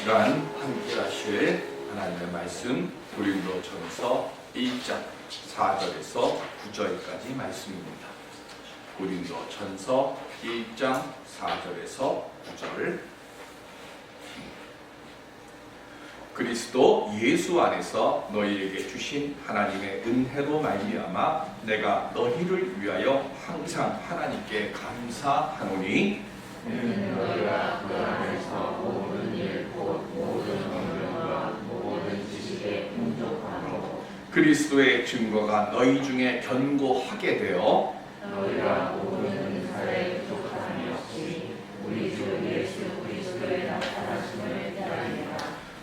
시간 함께 하실 하나님의 말씀 고린도전서 1장 4절에서 9절까지 말씀입니다. 고린도전서 1장 4절에서 9절. 그리스도 예수 안에서 너희에게 주신 하나님의 은혜로 말미암아 내가 너희를 위하여 항상 하나님께 감사하노니 너희가 그 안에서 모든 일 곧 모든 언변과 모든 지식에 풍족하고 그리스도의 증거가 너희 중에 견고하게 되어 너희가 모든 은사에 부족함이 없이 우리 주 예수 그리스도의 나타나심을 기다리라.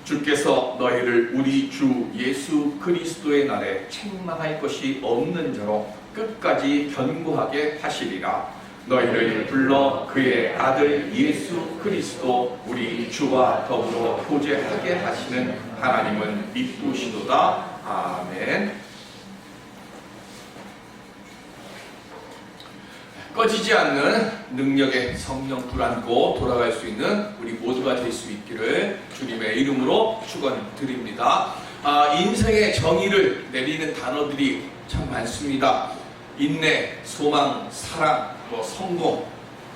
주께서 너희를 우리 주 예수 그리스도의 날에 책망할 것이 없는 자로 끝까지 견고하게 하시리라. 너희를 불러 그의 아들 예수 그리스도 우리 주와 더불어 교제하게 하시는 하나님은 이쁘시도다. 아멘. 꺼지지 않는 능력의 성령 불 안고 돌아갈 수 있는 우리 모두가 될 수 있기를 주님의 이름으로 축원드립니다. 인생의 정의를 내리는 단어들이 참 많습니다. 인내, 소망, 사랑, 성공,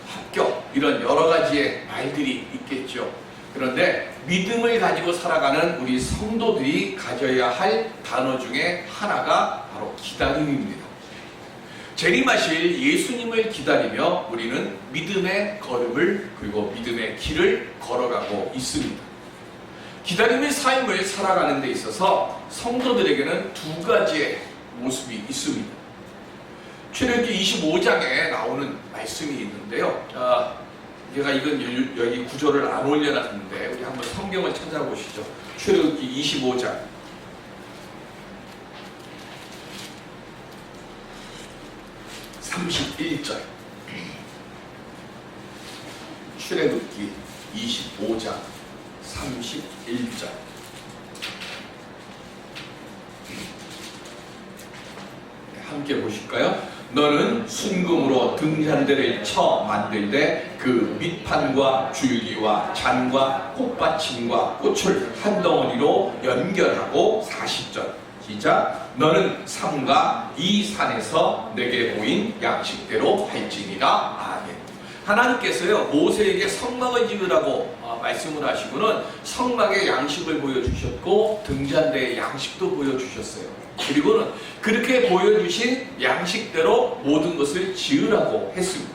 합격 이런 여러 가지의 말들이 있겠죠. 그런데 믿음을 가지고 살아가는 우리 성도들이 가져야 할 단어 중에 하나가 바로 기다림입니다. 재림하실 예수님을 기다리며 우리는 믿음의 걸음을 그리고 믿음의 길을 걸어가고 있습니다. 기다림의 삶을 살아가는 데 있어서 성도들에게는 두 가지의 모습이 있습니다. 출애굽기 25장에 나오는 말씀이 있는데요. 제가 이건 여기 구절을 안 올려놨는데 우리 한번 성경을 찾아보시죠. 출애굽기 25장 31절. 출애굽기 25장 31절. 함께 보실까요? 너는 순금으로 등잔대를 쳐 만들되 그 밑판과 줄기와 잔과 꽃받침과 꽃을 한 덩어리로 연결하고 40절. 시작. 너는 삼가 이 산에서 내게 보인 양식대로 할지니라. 아멘. 하나님께서요 모세에게 성막을 지으라고 말씀을 하시고는 성막의 양식을 보여주셨고 등잔대의 양식도 보여주셨어요. 그리고는 그렇게 보여주신 양식대로 모든 것을 지으라고 했습니다.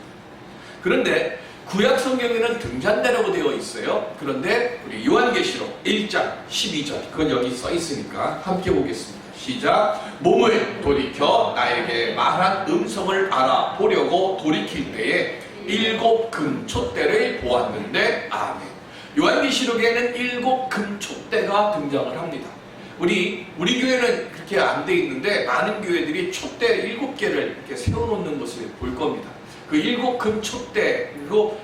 그런데 구약 성경에는 등잔대라고 되어 있어요. 그런데 우리 요한계시록 1장 12절 그건 여기 써 있으니까 함께 보겠습니다. 시작. 몸을 돌이켜 나에게 말한 음성을 알아보려고 돌이킬 때에 7 금촛대를 보았는데 아멘. 요한계시록에는 7 금촛대가 등장을 합니다. 우리 교회는 그렇게 안 돼 있는데 많은 교회들이 촛대 7개를 이렇게 세워놓는 것을 볼 겁니다. 그 7 금촛대로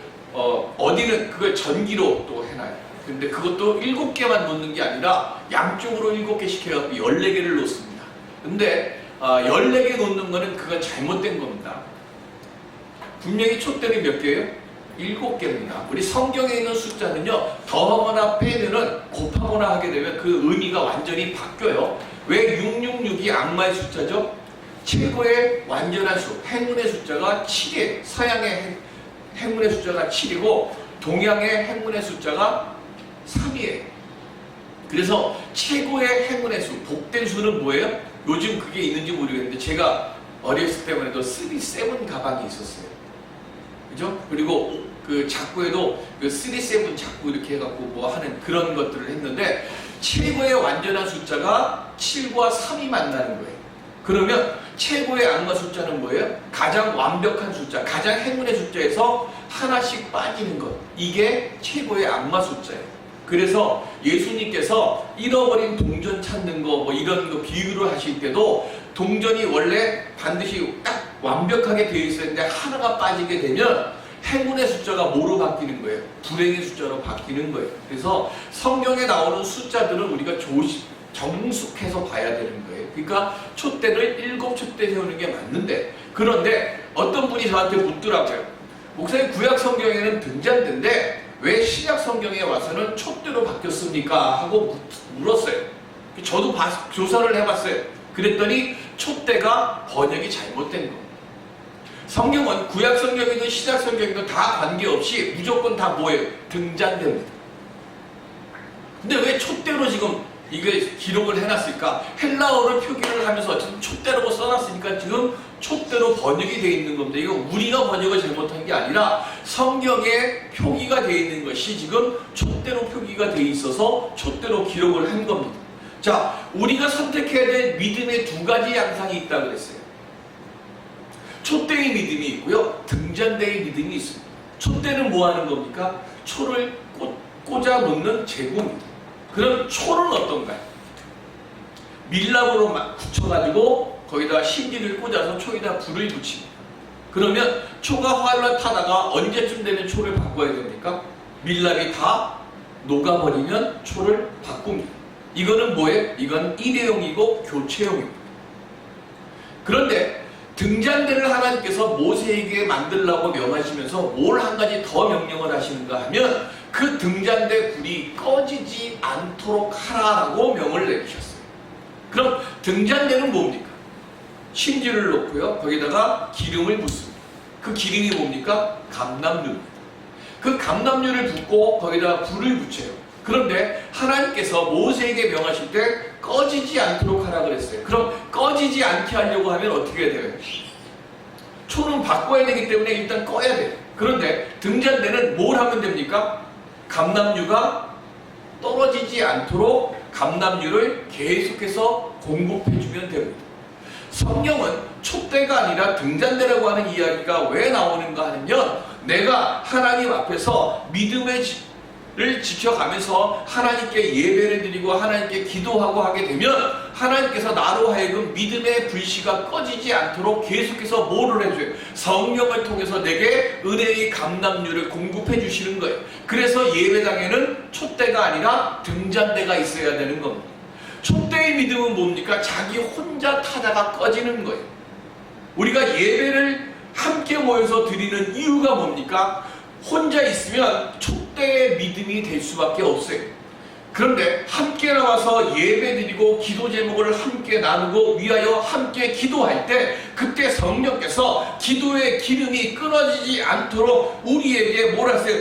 어디는 그걸 전기로 또 해놔요. 근데 그것도 7개만 놓는 게 아니라 양쪽으로 7개씩 해갖고 14개를 놓습니다. 근데 14개 놓는 거는 그건 잘못된 겁니다. 분명히 촛대는 몇 개예요? 7개입니다. 우리 성경에 있는 숫자는요 더하거나 빼면은 곱하거나 하게 되면 그 의미가 완전히 바뀌어요. 왜 666이 악마의 숫자죠? 최고의 완전한 수, 행운의 숫자가 7이에요. 서양의 행운의 숫자가 7이고 동양의 행운의 숫자가 3이에요. 그래서 최고의 행운의 수, 복된 수는 뭐예요? 요즘 그게 있는지 모르겠는데 제가 어렸을 때만 해도 37 가방이 있었어요. 그죠? 그리고 그 작구에도 그 37 작구 이렇게 해갖고 뭐 하는 그런 것들을 했는데 최고의 완전한 숫자가 7과 3이 만나는 거예요. 그러면 최고의 악마 숫자는 뭐예요? 가장 완벽한 숫자, 가장 행운의 숫자에서 하나씩 빠지는 것. 이게 최고의 악마 숫자예요. 그래서 예수님께서 잃어버린 동전 찾는 거 뭐 이런 거 비유를 하실 때도 동전이 원래 반드시 딱 완벽하게 되어 있었는데 하나가 빠지게 되면 행운의 숫자가 뭐로 바뀌는 거예요? 불행의 숫자로 바뀌는 거예요. 그래서 성경에 나오는 숫자들은 우리가 정숙해서 봐야 되는 거예요. 그러니까 촛대를 7 촛대 세우는 게 맞는데, 그런데 어떤 분이 저한테 묻더라고요. 목사님, 구약 성경에는 등잔대인데 왜 신약 성경에 와서는 촛대로 바뀌었습니까? 하고 물었어요. 저도 조사를 해봤어요. 그랬더니 촛대가 번역이 잘못된 겁니다. 성경은 구약 성경이든 신약 성경이든 다 관계없이 무조건 다 뭐예요? 등잔대입니다. 근데 왜 촛대로 지금 이게 기록을 해놨을까? 헬라어를 표기를 하면서 어쨌든 촛대라고 써놨으니까 지금 촛대로 번역이 되어 있는 겁니다. 이거 우리가 번역을 잘못한 게 아니라 성경에 표기가 되어 있는 것이 지금 촛대로 표기가 되어 있어서 촛대로 기록을 한 겁니다. 자, 우리가 선택해야 될 믿음의 두 가지 양상이 있다고 그랬어요. 촛대의 믿음이 있고요, 등잔대의 믿음이 있습니다. 촛대는 뭐 하는 겁니까? 초를 꽂아 놓는 제구입니다. 그럼 초는 어떤가요? 밀랍으로 붙여가지고 거기다 신기를 꽂아서 초에다 불을 붙입니다. 그러면 초가 활활 타다가 언제쯤 되면 초를 바꿔야 됩니까? 밀랍이 다 녹아버리면 초를 바꿉니다. 이거는 뭐예요? 이건 일회용이고 교체용입니다. 그런데 등잔대를 하나님께서 모세에게 만들라고 명하시면서 뭘 한 가지 더 명령을 하시는가 하면 그 등잔대 불이 꺼지지 않도록 하라라고 명을 내리셨어요. 그럼 등잔대는 뭡니까? 심지를 놓고요, 거기다가 기름을 붓습니다. 그 기름이 뭡니까? 감람유입니다. 그 감람유를 붓고 거기다가 불을 붙여요. 그런데 하나님께서 모세에게 명하실 때 꺼지지 않도록 하라 그랬어요. 그럼 꺼지지 않게 하려고 하면 어떻게 해야 돼요? 초는 바꿔야 되기 때문에 일단 꺼야 돼요. 그런데 등잔대는 뭘 하면 됩니까? 감람유가 떨어지지 않도록 감람유를 계속해서 공급해주면 됩니다. 성경은 촛대가 아니라 등잔대라고 하는 이야기가 왜 나오는가 하면 내가 하나님 앞에서 믿음을 지켜가면서 하나님께 예배를 드리고 하나님께 기도하고 하게 되면 하나님께서 나로 하여금 믿음의 불씨가 꺼지지 않도록 계속해서 뭐를 해줘요? 성령을 통해서 내게 은혜의 감람유를 공급해 주시는 거예요. 그래서 예배당에는 촛대가 아니라 등잔대가 있어야 되는 겁니다. 촛대의 믿음은 뭡니까? 자기 혼자 타다가 꺼지는 거예요. 우리가 예배를 함께 모여서 드리는 이유가 뭡니까? 혼자 있으면 촛대의 믿음이 될 수밖에 없어요. 그런데 함께 나와서 예배드리고 기도 제목을 함께 나누고 위하여 함께 기도할 때 그때 성령께서 기도의 기름이 끊어지지 않도록 우리에게 뭘 하세요?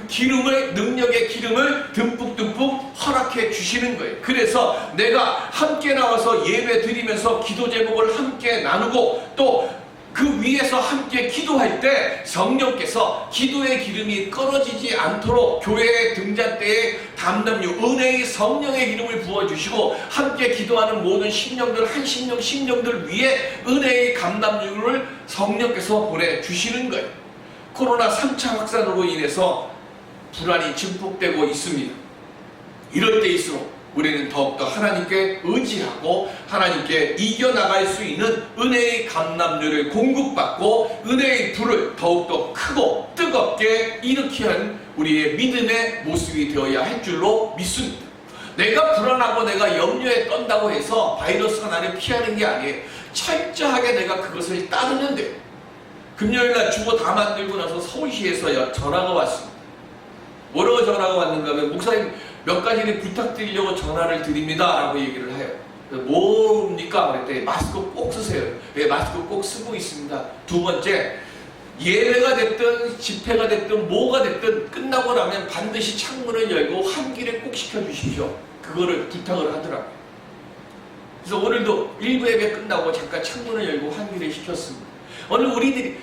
기름을, 능력의 기름을 듬뿍듬뿍 허락해 주시는 거예요. 그래서 내가 함께 나와서 예배 드리면서 기도 제목을 함께 나누고 또 그 위에서 함께 기도할 때 성령께서 기도의 기름이 끊어지지 않도록 교회의 등잔대에 담담유 은혜의 성령의 기름을 부어주시고 함께 기도하는 모든 심령들 한 심령들 위에 은혜의 감담유를 성령께서 보내주시는 거예요. 코로나 3차 확산으로 인해서 불안이 증폭되고 있습니다. 이럴 때일수록 우리는 더욱더 하나님께 의지하고 하나님께 이겨나갈 수 있는 은혜의 감람유를 공급받고 은혜의 불을 더욱더 크고 뜨겁게 일으키게 하는 우리의 믿음의 모습이 되어야 할 줄로 믿습니다. 내가 불안하고 내가 염려에 떤다고 해서 바이러스가 나를 피하는 게 아니에요. 철저하게 내가 그것을 따르면 돼요. 금요일날 주보 다 만들고 나서 서울시에서 전화가 왔습니다. 뭐라고 전화가 왔는가 하면 목사님 몇 가지를 부탁드리려고 전화를 드립니다 라고 얘기를 해요. 뭡니까? 그랬더니 마스크 꼭 쓰세요. 네, 마스크 꼭 쓰고 있습니다. 두 번째, 예배가 됐든 집회가 됐든 뭐가 됐든 끝나고 나면 반드시 창문을 열고 환기를 꼭 시켜주십시오. 그거를 부탁을 하더라고요. 그래서 오늘도 일부 예배 끝나고 잠깐 창문을 열고 환기를 시켰습니다. 오늘 우리들이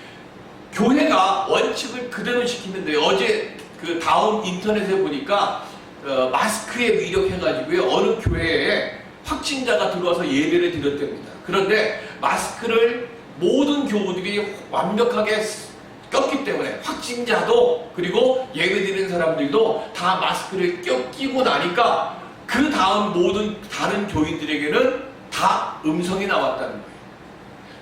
교회가 원칙을 그대로 지키는데 어제 그 다음 인터넷에 보니까 마스크에 위력해가지고요 어느 교회에 확진자가 들어와서 예배를 드렸답니다. 그런데 마스크를 모든 교우들이 완벽하게 꼈기 때문에 확진자도 그리고 예배드리는 사람들도 다 마스크를 끼고 나니까 그 다음 모든 다른 교인들에게는 다 음성이 나왔다는 거예요.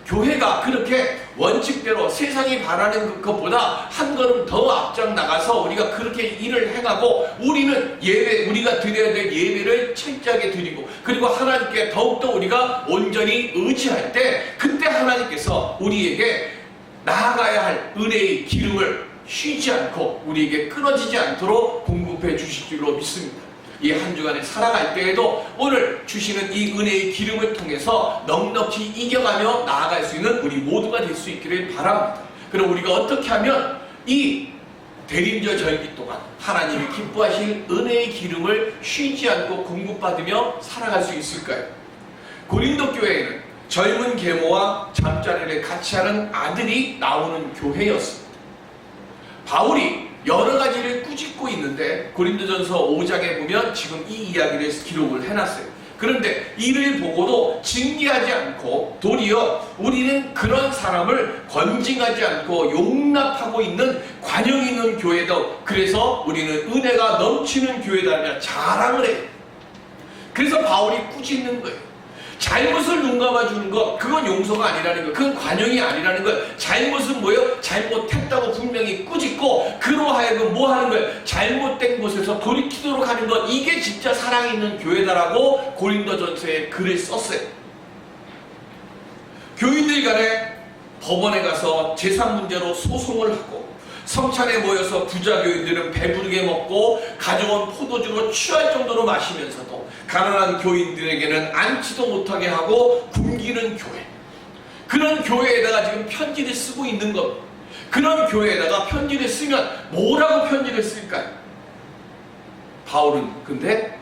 교회가 그렇게 원칙대로 세상이 바라는 것보다 한 걸음 더 앞장 나가서 우리가 그렇게 일을 행하고 우리는 우리가 드려야 될 예배를 철저하게 드리고 그리고 하나님께 더욱더 우리가 온전히 의지할 때 그때 하나님께서 우리에게 나아가야 할 은혜의 기름을 쉬지 않고 우리에게 끊어지지 않도록 공급해 주실 줄로 믿습니다. 이 한 주간을 살아갈 때에도 오늘 주시는 이 은혜의 기름을 통해서 넉넉히 이겨가며 나아갈 수 있는 우리 모두가 될 수 있기를 바랍니다. 그럼 우리가 어떻게 하면 이 대림절 절기 동안 하나님이 기뻐하실 은혜의 기름을 쉬지 않고 공급받으며 살아갈 수 있을까요? 고린도 교회에는 젊은 계모와 잠자리를 같이 하는 아들이 나오는 교회였습니다. 바울이 여러 가지를 꾸짖고 있는데 고린도전서 5장에 보면 지금 이 이야기를 기록을 해놨어요. 그런데 이를 보고도 징계하지 않고 도리어 우리는 그런 사람을 권징하지 않고 용납하고 있는 관용 있는 교회다. 그래서 우리는 은혜가 넘치는 교회다라며 자랑을 해요. 그래서 바울이 꾸짖는 거예요. 잘못을 눈 감아주는 것, 그건 용서가 아니라는 것, 그건 관용이 아니라는 것. 잘못은 뭐예요? 잘못했다고 분명히 꾸짖고 그로 하여금 뭐 하는 거예요? 잘못된 곳에서 돌이키도록 하는 것, 이게 진짜 사랑 있는 교회다라고 고린도전서에 글을 썼어요. 교인들 간에 법원에 가서 재산 문제로 소송을 하고 성찬에 모여서 부자 교인들은 배부르게 먹고 가져온 포도주로 취할 정도로 마시면서도 가난한 교인들에게는 앉지도 못하게 하고 굶기는 교회, 그런 교회에다가 지금 편지를 쓰고 있는 것. 그런 교회에다가 편지를 쓰면 뭐라고 편지를 쓸까요? 바울은 근데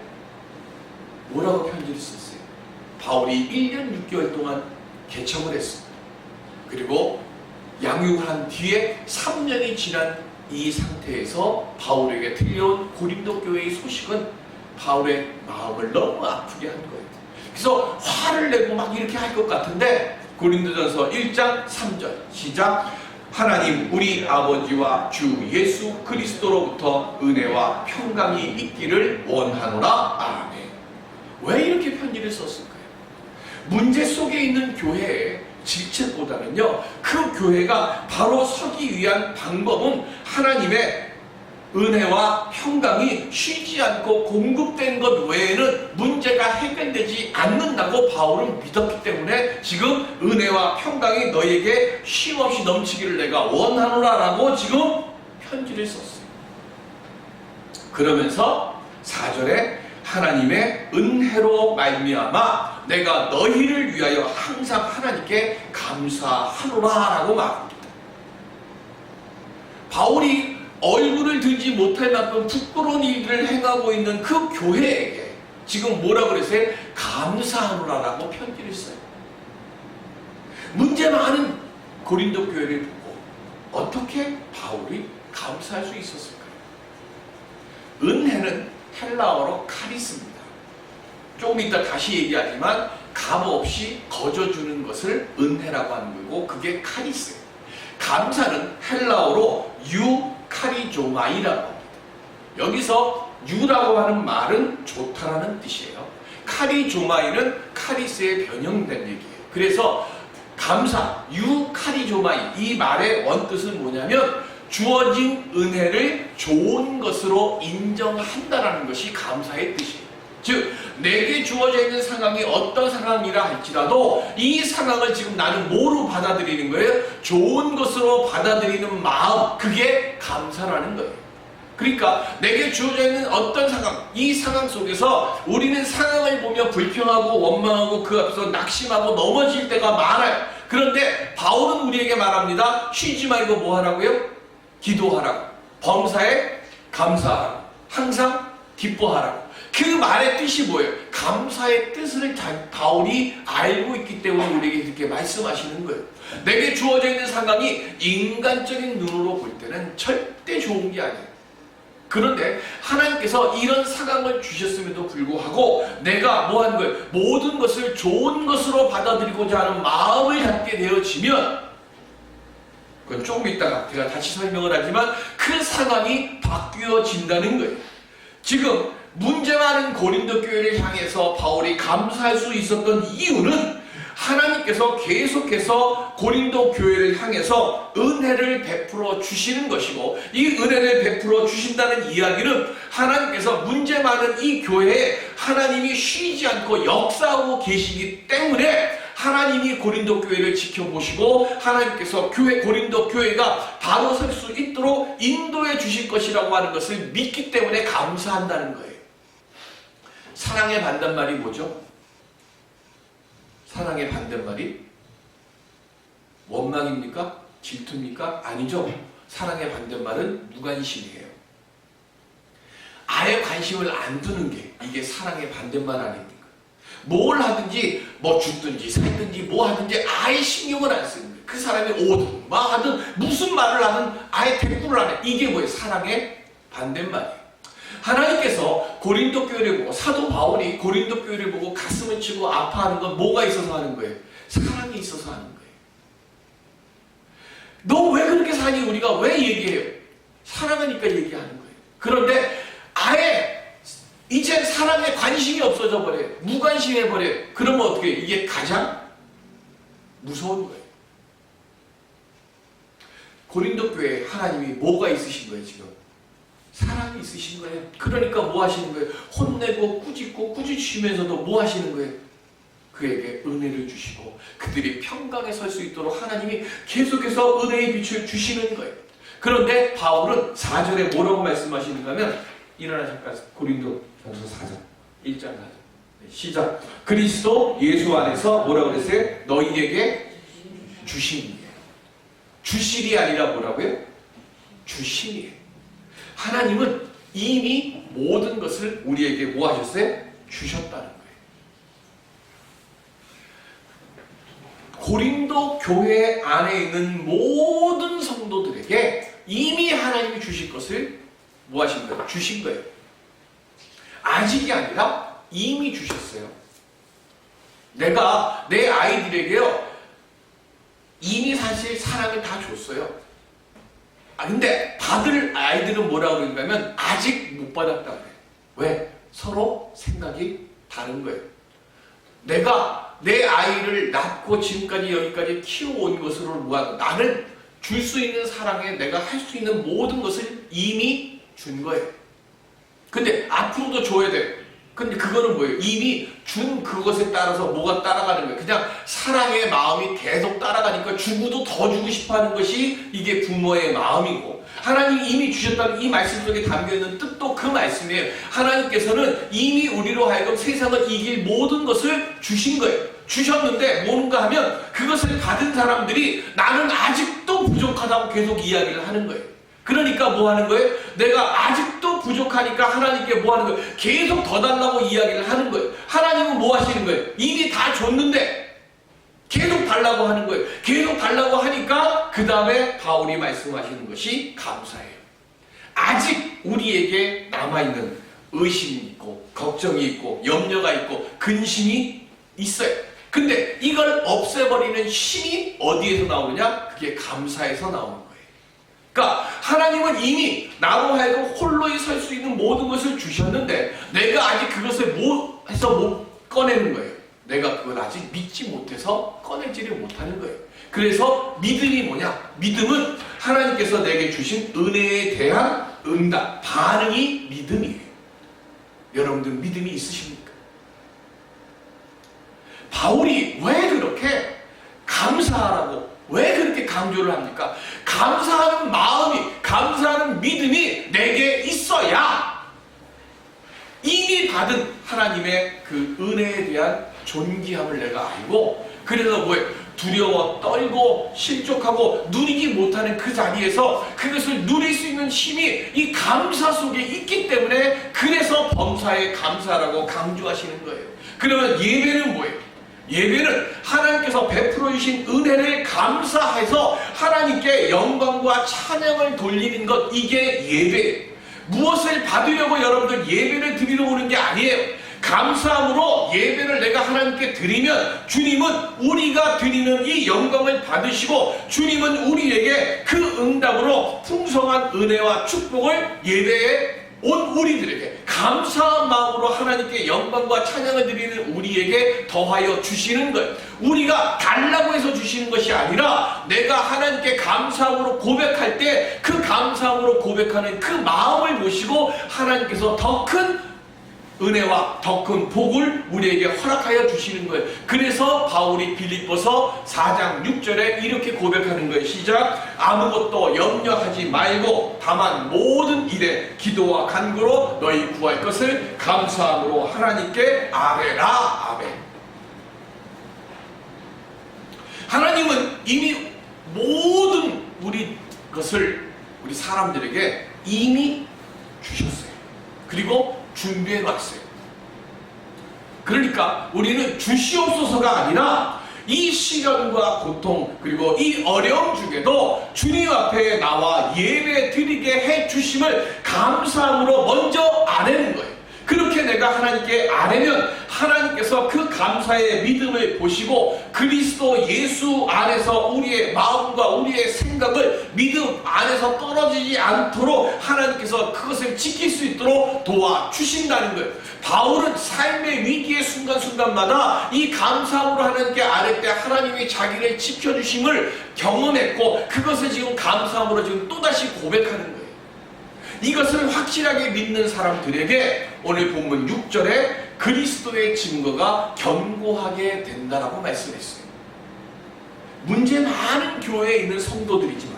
뭐라고 편지를 썼어요? 바울이 1년 6개월 동안 개척을 했습니다. 그리고 양육한 뒤에 3년이 지난 이 상태에서 바울에게 들려온 고린도 교회의 소식은 바울의 마음을 너무 아프게 한 거예요. 그래서 화를 내고 막 이렇게 할 것 같은데 고린도전서 1장 3절 시작. 하나님 우리 아버지와 주 예수 그리스도로부터 은혜와 평강이 있기를 원하노라. 아멘. 왜 이렇게 편지를 썼을까요? 문제 속에 있는 교회에 질책보다는요, 그 교회가 바로 서기 위한 방법은 하나님의 은혜와 평강이 쉬지 않고 공급된 것 외에는 문제가 해결되지 않는다고 바울은 믿었기 때문에 지금 은혜와 평강이 너에게 쉼없이 넘치기를 내가 원하노라 라고 지금 편지를 썼어요. 그러면서 4절에 하나님의 은혜로 말미암아 내가 너희를 위하여 항상 하나님께 감사하노라 라고 말합니다. 바울이 얼굴을 들지 못할 만큼 부끄러운 일을 행하고 있는 그 교회에게 지금 뭐라고 그랬어요? 감사하노라 라고 편지를 써요. 문제 많은 고린도 교회를 보고 어떻게 바울이 감사할 수 있었을까요? 은혜는 헬라어로 카리스입니다. 조금 이따 다시 얘기하지만 값 없이 거저주는 것을 은혜라고 하는 거고 그게 카리스예요. 감사는 헬라어로 유카리조마이라고 합니다. 여기서 유라고 하는 말은 좋다라는 뜻이에요. 카리조마이는 카리스에 변형된 얘기예요. 그래서 감사, 유카리조마이, 이 말의 원뜻은 뭐냐면 주어진 은혜를 좋은 것으로 인정한다라는 것이 감사의 뜻이에요. 즉 내게 주어져 있는 상황이 어떤 상황이라 할지라도 이 상황을 지금 나는 뭐로 받아들이는 거예요? 좋은 것으로 받아들이는 마음, 그게 감사라는 거예요. 그러니까 내게 주어져 있는 어떤 상황, 이 상황 속에서 우리는 상황을 보며 불평하고 원망하고 그 앞에서 낙심하고 넘어질 때가 많아요. 그런데 바울은 우리에게 말합니다. 쉬지 말고 뭐 하라고요? 기도하라고, 범사에 감사하라고, 항상 기뻐하라고. 그 말의 뜻이 뭐예요? 감사의 뜻을 바울이 알고 있기 때문에 우리에게 이렇게 말씀하시는 거예요. 내게 주어져 있는 상황이 인간적인 눈으로 볼 때는 절대 좋은 게 아니에요. 그런데 하나님께서 이런 상황을 주셨음에도 불구하고 내가 뭐 하는 거예요? 모든 것을 좋은 것으로 받아들이고자 하는 마음을 갖게 되어지면, 그건 조금 이따가 제가 다시 설명을 하지만 그 상황이 바뀌어진다는 거예요. 지금 문제 많은 고린도 교회를 향해서 바울이 감사할 수 있었던 이유는 하나님께서 계속해서 고린도 교회를 향해서 은혜를 베풀어 주시는 것이고, 이 은혜를 베풀어 주신다는 이야기는 하나님께서 문제 많은 이 교회에 하나님이 쉬지 않고 역사하고 계시기 때문에 하나님이 고린도 교회를 지켜보시고 하나님께서 고린도 교회가 바로 설 수 있도록 인도해 주실 것이라고 하는 것을 믿기 때문에 감사한다는 거예요. 사랑의 반대말이 뭐죠? 사랑의 반대말이 원망입니까? 질투입니까? 아니죠. 사랑의 반대말은 무관심이에요. 아예 관심을 안 두는 게 이게 사랑의 반대말 아닙니까? 뭘 하든지 뭐 죽든지 살든지 뭐 하든지 아예 신경을 안 쓰는 거예요. 그 사람이 오든 뭐 하든 무슨 말을 하든 아예 대꾸를 안 해. 이게 뭐예요? 사랑의 반대말이에요. 하나님께서 고린도 교회를 보고 사도 바울이 고린도 교회를 보고 가슴을 치고 아파하는 건 뭐가 있어서 하는 거예요? 사랑이 있어서 하는 거예요. 너 왜 그렇게 사니? 우리가 왜 얘기해요? 사랑하니까 얘기하는 거예요. 그런데 아예 이제 사랑에 관심이 없어져 버려요. 무관심해 버려요. 그러면 어떻게 해요? 이게 가장 무서운 거예요. 고린도 교회에 하나님이 뭐가 있으신 거예요 지금? 사랑이 있으신 거예요. 그러니까 뭐 하시는 거예요? 혼내고 꾸짖고 꾸짖으시면서도 뭐 하시는 거예요? 그에게 은혜를 주시고 그들이 평강에 설 수 있도록 하나님이 계속해서 은혜의 빛을 주시는 거예요. 그런데 바울은 4절에 뭐라고 말씀하시는가 하면 일어나 잠깐 고린도 전서 4절 1장 4절 시작. 그리스도 예수 안에서 뭐라고 그랬어요? 너희에게 주심이에요. 주실이 아니라 뭐라고요? 주심이에요. 하나님은 이미 모든 것을 우리에게 뭐 하셨어요? 주셨다는 거예요. 고린도 교회 안에 있는 모든 성도들에게 이미 하나님이 주실 것을 뭐 하신 거예요? 주신 거예요. 아직이 아니라 이미 주셨어요. 내가 내 아이들에게요 이미 사실 사랑을 다 줬어요. 근데 받을 아이들은 뭐라고 그러냐면 아직 못 받았다고 해요. 왜? 서로 생각이 다른 거예요. 내가 내 아이를 낳고 지금까지 여기까지 키워온 것으로 뭐하고 나는 줄 수 있는 사랑에 내가 할 수 있는 모든 것을 이미 준 거예요. 근데 앞으로도 줘야 돼요. 근데 그거는 뭐예요? 이미 준 그것에 따라서 뭐가 따라가는 거예요. 그냥 사랑의 마음이 계속 따라가니까 주고도 더 주고 싶어하는 것이 이게 부모의 마음이고 하나님이 이미 주셨다는 이 말씀 속에 담겨있는 뜻도 그 말씀이에요. 하나님께서는 이미 우리로 하여금 세상을 이길 모든 것을 주신 거예요. 주셨는데 뭔가 하면 그것을 받은 사람들이 나는 아직도 부족하다고 계속 이야기를 하는 거예요. 그러니까 뭐 하는 거예요? 내가 아직도 부족하니까 하나님께 뭐 하는 거예요? 계속 더 달라고 이야기를 하는 거예요. 하나님은 뭐 하시는 거예요? 이미 다 줬는데 계속 달라고 하는 거예요. 계속 달라고 하니까 그 다음에 바울이 말씀하시는 것이 감사해요. 아직 우리에게 남아있는 의심이 있고 걱정이 있고 염려가 있고 근심이 있어요. 근데 이걸 없애버리는 힘이 어디에서 나오느냐? 그게 감사에서 나오는 거예요. 그러니까 하나님은 이미 나로 하여금 홀로에 설 수 있는 모든 것을 주셨는데 내가 아직 그것을 못 꺼내는 거예요. 내가 그걸 아직 믿지 못해서 꺼내지를 못하는 거예요. 그래서 믿음이 뭐냐? 믿음은 하나님께서 내게 주신 은혜에 대한 응답, 반응이 믿음이에요. 여러분들 믿음이 있으십니까? 바울이 왜 그렇게 감사하라고 왜 그렇게 강조를 합니까? 감사하는 마음이, 감사하는 믿음이 내게 있어야 이미 받은 하나님의 그 은혜에 대한 존귀함을 내가 알고 그래서 뭐예요? 두려워, 떨고, 실족하고 누리지 못하는 그 자리에서 그것을 누릴 수 있는 힘이 이 감사 속에 있기 때문에 그래서 범사에 감사라고 강조하시는 거예요. 그러면 예배는 뭐예요? 예배는 하나님께서 베풀어 주신 은혜를 감사해서 하나님께 영광과 찬양을 돌리는 것, 이게 예배예요. 무엇을 받으려고 여러분들 예배를 드리러 오는 게 아니에요. 감사함으로 예배를 내가 하나님께 드리면 주님은 우리가 드리는 이 영광을 받으시고 주님은 우리에게 그 응답으로 풍성한 은혜와 축복을 예배에 온 우리들에게 감사한 마음으로 하나님께 영광과 찬양을 드리는 우리에게 더하여 주시는 거예요. 우리가 달라고 해서 주시는 것이 아니라 내가 하나님께 감사함으로 고백할 때 그 감사함으로 고백하는 그 마음을 보시고 하나님께서 더 큰 은혜와 더 큰 복을 우리에게 허락하여 주시는 거예요. 그래서 바울이 빌립보서 4장 6절에 이렇게 고백하는 거예요. 시작. 아무것도 염려하지 말고 다만 모든 일에 기도와 간구로 너희 구할 것을 감사함으로 하나님께 아뢰라. 아멘. 하나님은 이미 모든 우리 것을 우리 사람들에게 이미 주셨어요. 그리고 준비해 놨어요. 그러니까 우리는 주시옵소서가 아니라 이 시련과 고통 그리고 이 어려움 중에도 주님 앞에 나와 예배 드리게 해 주심을 감사함으로 먼저 아뢰는 거예요. 그렇게 내가 하나님께 아뢰면 하나님께서 그 감사의 믿음을 보시고 그리스도 예수 안에서 우리의 마음과 우리의 생각을 믿음 안에서 떨어지지 않도록 하나님께서 그것을 지킬 수 있도록 도와주신다는 거예요. 바울은 삶의 위기의 순간순간마다 이 감사함으로 하나님께 아뢰 때 하나님이 자기를 지켜주심을 경험했고 그것을 지금 감사함으로 지금 또다시 고백하는 거예요. 이것을 확실하게 믿는 사람들에게 오늘 본문 6절에 그리스도의 증거가 견고하게 된다라고 말씀했어요. 문제 많은 교회에 있는 성도들이지만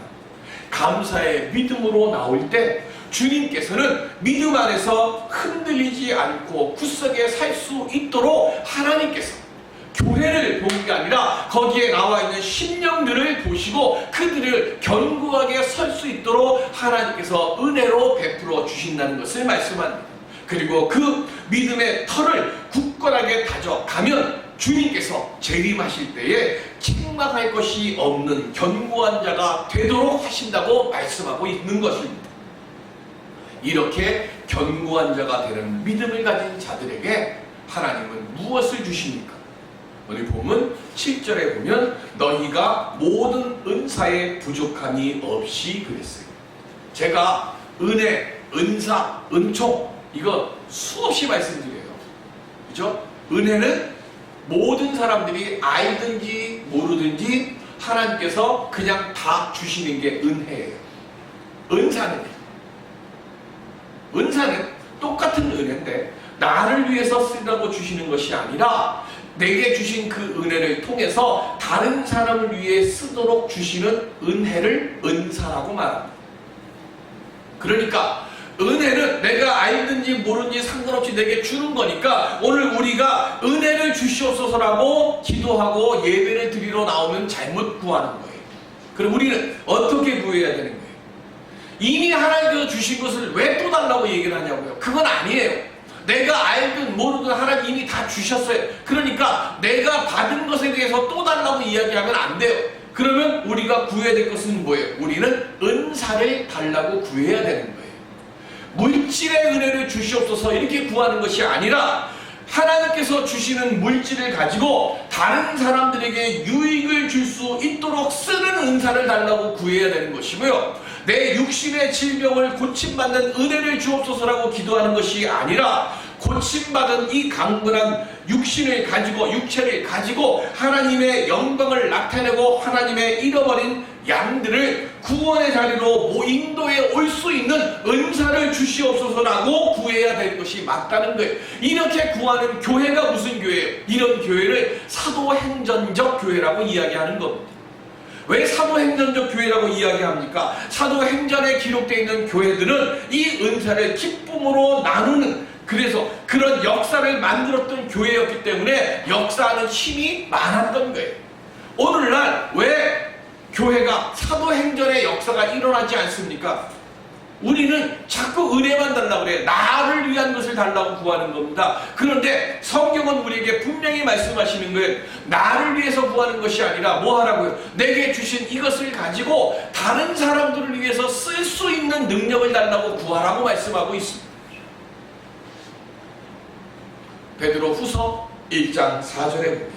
감사의 믿음으로 나올 때 주님께서는 믿음 안에서 흔들리지 않고 굳세게 살 수 있도록 하나님께서 교회를 보는 게 아니라 거기에 나와 있는 심령들을 보시고 그들을 견고하게 설 수 있도록 하나님께서 은혜로 베풀어 주신다는 것을 말씀합니다. 그리고 그 믿음의 털을 굳건하게 다져가면 주님께서 재림하실 때에 책망할 것이 없는 견고한 자가 되도록 하신다고 말씀하고 있는 것입니다. 이렇게 견고한 자가 되는 믿음을 가진 자들에게 하나님은 무엇을 주십니까? 오늘 보면 7절에 보면 너희가 모든 은사에 부족함이 없이 그랬어요. 제가 은혜, 은사, 은총 이거 수없이 말씀드려요. 그죠? 은혜는 모든 사람들이 알든지 모르든지 하나님께서 그냥 다 주시는 게 은혜예요. 은사는 똑같은 은혜인데 나를 위해서 쓰라고 주시는 것이 아니라 내게 주신 그 은혜를 통해서 다른 사람을 위해 쓰도록 주시는 은혜를 은사라고 말합니다. 그러니까 은혜는 내가 알든지 모르든지 상관없이 내게 주는 거니까 오늘 우리가 은혜를 주시옵소서라고 기도하고 예배를 드리러 나오면 잘못 구하는 거예요. 그럼 우리는 어떻게 구해야 되는 거예요? 이미 하나님께서 주신 것을 왜 또 달라고 얘기를 하냐고요? 그건 아니에요. 내가 알든 모르든 하나님 이미 다 주셨어요. 그러니까 내가 받은 것에 대해서 또 달라고 이야기하면 안 돼요. 그러면 우리가 구해야 될 것은 뭐예요? 우리는 은사를 달라고 구해야 되는 거예요. 물질의 은혜를 주시옵소서 이렇게 구하는 것이 아니라 하나님께서 주시는 물질을 가지고 다른 사람들에게 유익을 줄 수 있도록 쓰는 은사를 달라고 구해야 되는 것이고요. 내 육신의 질병을 고침받는 은혜를 주옵소서라고 기도하는 것이 아니라 고침받은 이 강건한 육신을 가지고 육체를 가지고 하나님의 영광을 나타내고 하나님의 잃어버린 양들을 구원의 자리로 인도에 올 수 있는 은사를 주시옵소서라고 구해야 될 것이 맞다는 거예요. 이렇게 구하는 교회가 무슨 교회예요? 이런 교회를 사도행전적 교회라고 이야기하는 겁니다. 왜 사도행전적 교회라고 이야기합니까? 사도행전에 기록되어 있는 교회들은 이 은사를 기쁨으로 나누는 그래서 그런 역사를 만들었던 교회였기 때문에 역사하는 힘이 많았던 거예요. 오늘날 왜 교회가 사도행전의 역사가 일어나지 않습니까? 우리는 자꾸 은혜만 달라고 그래요. 나를 위한 것을 달라고 구하는 겁니다. 그런데 성경은 우리에게 분명히 말씀하시는 거예요. 나를 위해서 구하는 것이 아니라 뭐 하라고요? 내게 주신 이것을 가지고 다른 사람들을 위해서 쓸 수 있는 능력을 달라고 구하라고 말씀하고 있습니다. 베드로 후서 1장 4절에 보면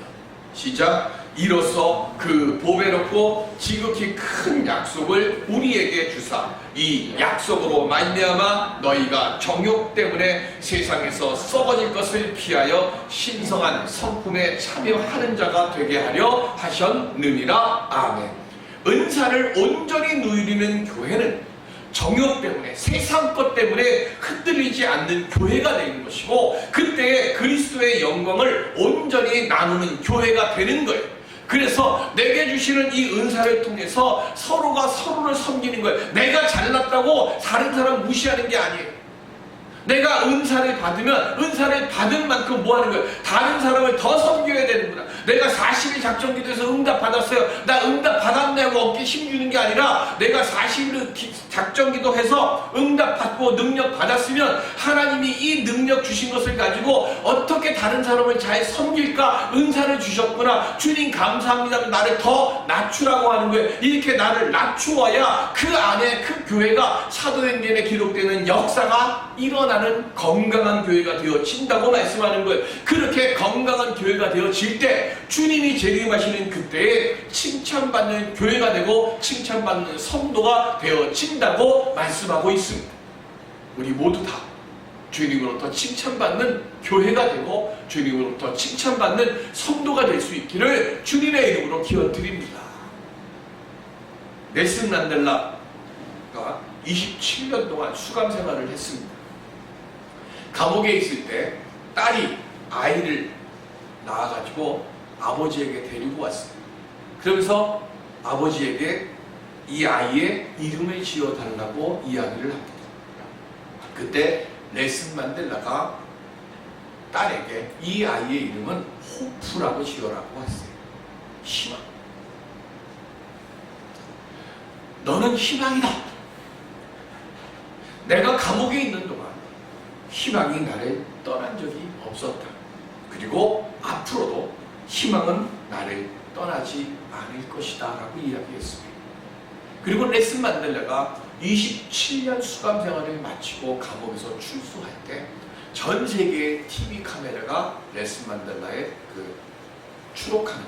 시작. 이로써 그 보배롭고 지극히 큰 약속을 우리에게 주사 이 약속으로 말미암아 너희가 정욕 때문에 세상에서 썩어질 것을 피하여 신성한 성품에 참여하는 자가 되게 하려 하셨느니라. 아멘. 은사를 온전히 누리는 교회는 정욕 때문에, 세상 것 때문에 흔들리지 않는 교회가 되는 것이고, 그때 그리스도의 영광을 온전히 나누는 교회가 되는 거예요. 그래서 내게 주시는 이 은사를 통해서 서로가 서로를 섬기는 거예요. 내가 잘났다고 다른 사람 무시하는 게 아니에요. 내가 은사를 받으면 은사를 받은 만큼 뭐 하는 거예요? 다른 사람을 더 섬겨야 되는구나. 내가 40일 작정기도에서 응답 받았어요. 나 응답 받았네 하고 어깨 힘주는 게 아니라, 내가 40일 작정기도해서 응답 받고 능력 받았으면 하나님이 이 능력 주신 것을 가지고 어떻게 다른 사람을 잘 섬길까? 은사를 주셨구나. 주님 감사합니다. 나를 더 낮추라고 하는 거예요. 이렇게 나를 낮추어야 그 안에 그 교회가 사도행전에 기록되는 역사가 일어나는 건강한 교회가 되어진다고 말씀하는 거예요. 그렇게 건강한 교회가 되어질 때 주님이 재림하시는 그때에 칭찬받는 교회가 되고 칭찬받는 성도가 되어진다고 말씀하고 있습니다. 우리 모두 다 주님으로부터 칭찬받는 교회가 되고 주님으로부터 칭찬받는 성도가 될 수 있기를 주님의 이름으로 기원드립니다. 넬슨 만델라가 27년 동안 수감 생활을 했습니다. 감옥에 있을 때 딸이 아이를 낳아가지고 아버지에게 데리고 왔어요. 그러면서 아버지에게 이 아이의 이름을 지어달라고 이야기를 합니다. 그때 넬슨 만델라가 딸에게 이 아이의 이름은 호프라고 지어라고 했어요. 희망. 너는 희망이다. 내가 감옥에 있는 동안 희망이 나를 떠난 적이 없었다. 그리고 앞으로도 희망은 나를 떠나지 않을 것이다 라고 이야기했습니다. 그리고 넬슨 만델라가 27년 수감 생활을 마치고 감옥에서 출소할 때 전 세계의 TV 카메라가 넬슨 만델라의 그 추록하는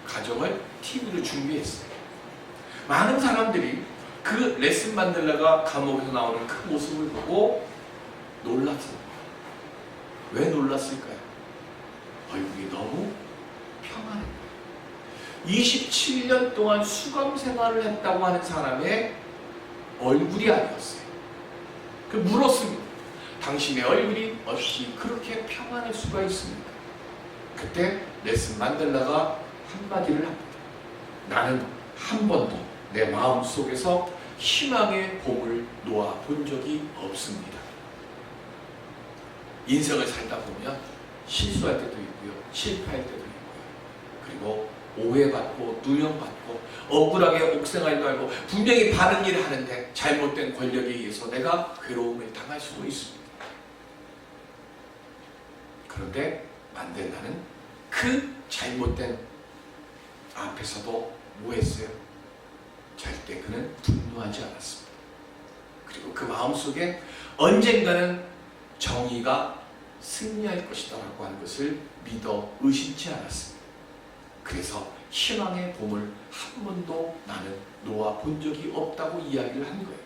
가정을 TV로 준비했어요. 많은 사람들이 그 넬슨 만델라가 감옥에서 나오는 그 모습을 보고 놀랐어요. 왜 놀랐을까요? 얼굴이 너무 평안해요. 27년 동안 수감 생활을 했다고 하는 사람의 얼굴이 아니었어요. 그 물었습니다. 당신의 얼굴이 어찌 그렇게 평안할 수가 있습니까? 그때 넬슨 만델라가 한마디를 합니다. 나는 한 번도 내 마음속에서 희망의 봄을 놓아본 적이 없습니다. 인생을 살다 보면 실수할 때도 있고요, 실패할 때도 있고요, 그리고 오해받고 누명받고 억울하게 옥생활도 하고 분명히 바른 일을 하는데 잘못된 권력에 의해서 내가 괴로움을 당할 수도 있습니다. 그런데 만델라는 그 잘못된 앞에서도 뭐 했어요? 절대 그는 분노하지 않았습니다. 그리고 그 마음속에 언젠가는 정의가 승리할 것이다 라고 하는 것을 믿어 의심치 않았습니다. 그래서 희망의 봄을 한 번도 나는 놓아본 적이 없다고 이야기를 한 거예요.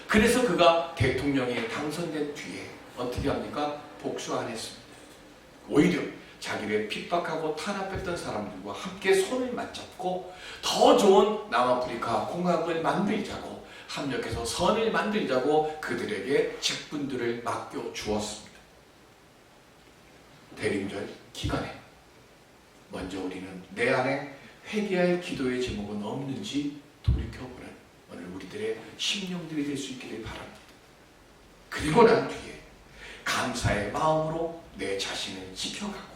그래서 그가 대통령에 당선된 뒤에 어떻게 합니까? 복수 안 했습니다. 오히려 자기를 핍박하고 탄압했던 사람들과 함께 손을 맞잡고 더 좋은 남아프리카 공화국을 만들자고 합력해서 선을 만들자고 그들에게 직분들을 맡겨 주었습니다. 대림절 기간에 먼저 우리는 내 안에 회개할 기도의 제목은 없는지 돌이켜보는 오늘 우리들의 심령들이 될 수 있기를 바랍니다. 그리고 난 뒤에 감사의 마음으로 내 자신을 지켜가고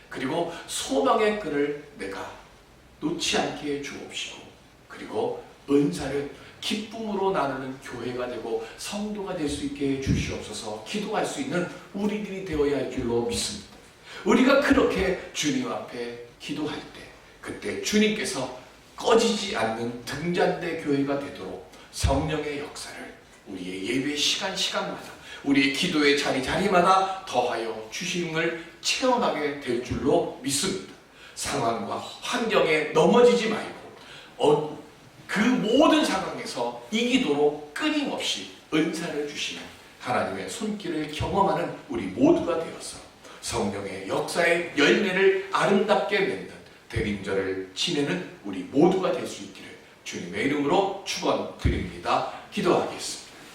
그리고 소망의 끈을 내가 놓지 않게 해 주옵시고 그리고 은사를 기쁨으로 나누는 교회가 되고 성도가 될 수 있게 해 주시옵소서. 기도할 수 있는 우리들이 되어야 할 줄로 믿습니다. 우리가 그렇게 주님 앞에 기도할 때 그때 주님께서 꺼지지 않는 등잔대 교회가 되도록 성령의 역사를 우리의 예배 시간마다 우리의 기도의 자리마다 더하여 주심을 체험하게 될 줄로 믿습니다. 상황과 환경에 넘어지지 말고 그 모든 상황에서 이기도록 끊임없이 은사를 주시는 하나님의 손길을 경험하는 우리 모두가 되어서 성령의 역사의 열매를 아름답게 맺는 대림절을 지내는 우리 모두가 될 수 있기를 주님의 이름으로 축원드립니다. 기도하겠습니다.